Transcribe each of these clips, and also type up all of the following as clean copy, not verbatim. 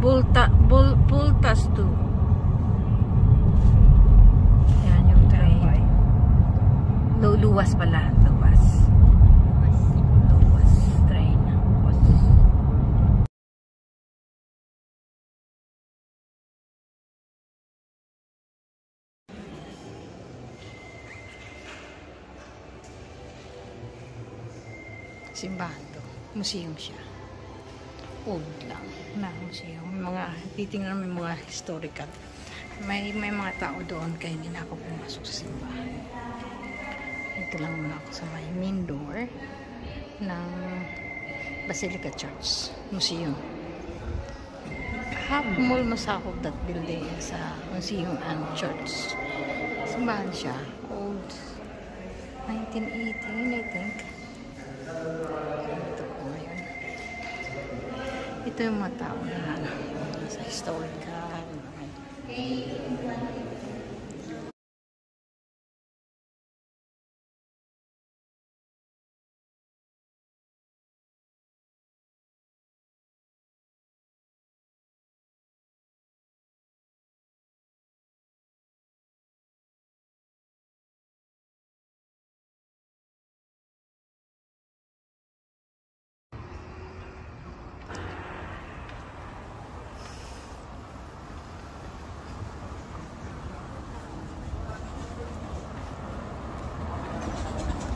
Pultas to. Yan yung train. Luwas pala. Luwas train. Simbahan to. Museum siya. Old lang na museum. Mga titingnan mo mga historical. May mga tao doon kaya hindi na ako pumasok sa simbahan. Ito lang muna ako sa may main door ng Basilica Church Museum. Half almost half of that building sa museum and church. Simbahan siya. Old 1918 I think. Ito ko ngayon. Ito yung mga tao na sa historical.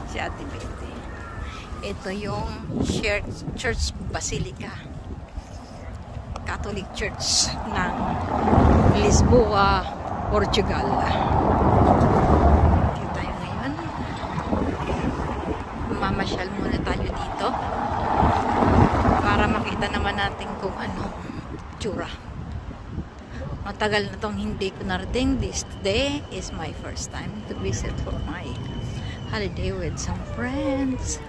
Si Ate Betty. Ito yung Church Basilica. Catholic Church ng Lisboa, Portugal. Dito tayo ngayon. Mamasyal muna tayo dito para makita naman natin kung ano tsura. Matagal na tong hindi ko narating. Today is my first time to visit for my holiday with some friends.